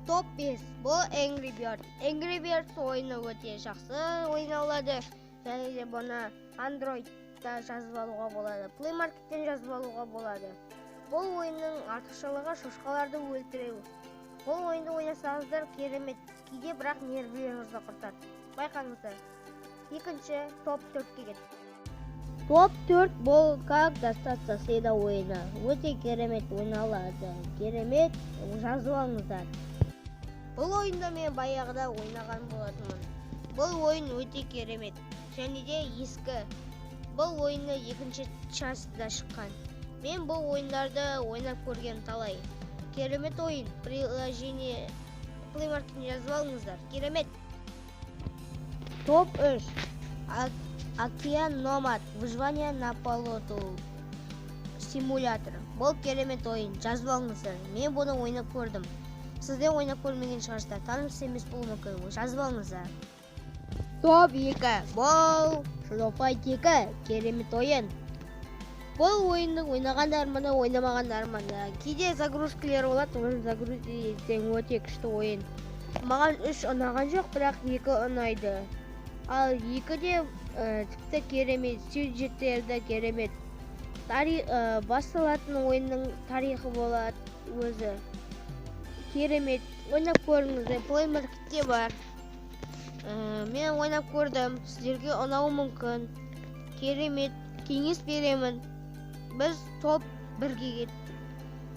Топ 5 бұл Angry Birds. Angry Birds ойыны өте жақсы ойналады. Және де бұны Android-та жазып алуға болады. Play Market-тен жазып алуға болады. Бұл ойынның артықшылығы шошқаларды өлтіру. Бұл ойынды ойнасаңыздар керемет. Кейде бірақ нервілеріңізді құртады. Байқаңыздар. Екінші топ 4-ке кет. Топ 4 бұл как достаться сейда ойыны. Өте керемет ойналады. Керемет жазып алыңыздар. Бұл ойында мен баяғыда ойнаған болатынмын. Бұл ойын өте керемет. Және де ескі. Бұл ойынны екінші частыда шыққан. Мен бұл ойындарды ойнап көрген талай. Керемет ойын. Приложение Play Market-не жазып алыңыздар. Керемет. Топ 3. Океан Номад. Выживание на полоту. Симулятор. Бұл керемет ойын. Жазып алыңыздар. Мен бұны ойнап көрдім. Сізден ойнап көрмеген шығарсыздар. Таныс емес болуы мүмкін. Жазып алыңыздар. Топ 2. Бұл Шылопайт 2. Керемет ойын. Бұл ойынды ойнағандар мұны, ойнамағандар мұны. Кейде загрузкілер болады, оны загрузкілер өте күшті ойын. Маған 3 ұнаған жоқ, бірақ 2 ұнайды. Ал 2 де тіпті керемет, сюжеттері керемет. Басталатын ойынның тарихы болады өзі. Керемет. Ойнап көріңіздер. Play Market-те бар. Мен ойнап көрдім. Сіздерге ұнауы мүмкін. Керемет. Кеңес беремін. Біз топ 1-ге кеттік.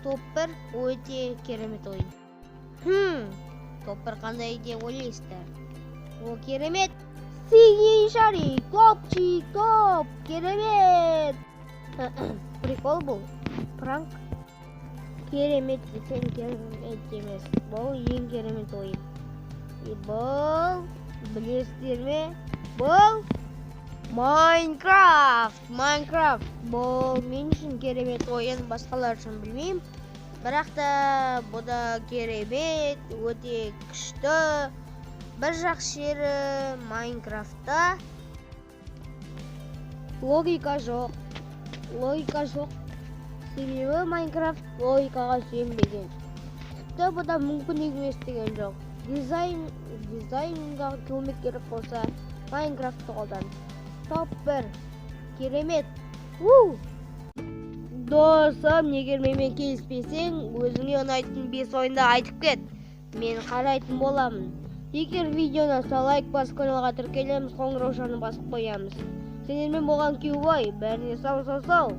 Топ 1 өте керемет ойын. Топ 1 қандай деп ойлайсыздар? Ол керемет. Синий шарик, топчик, топ. Керемет. Прикол бұл. Пранк. Керемет десең керемет емес. Бұл ең керемет ойын. Бұл білесіздер ме? Бұл Майнкрафт. Бұл мен үшін керемет ойын, басқалар үшін білмеймін. Бірақ та бұл да керемет, өте күшті. Бір жақсы жері Майнкрафтта логика жоқ. Себебі Майнкрафт логикаға сүйенбеген. Тіпті бұда мүмкін емес деген жоқ. Дизайнға көмек керек болса, Майнкрафтты қолдан. Топ 1. Керемет. Досым, егер менімен келіспесең, өзіңе ұнайтын 5 ойынды айтып кет. Мен қарайтын боламын. Егер видеоны лайк басып каналға тіркелеміз, қоңыраушаны басып қоямыз. Сендермен болған Кюбой, бәріне сау.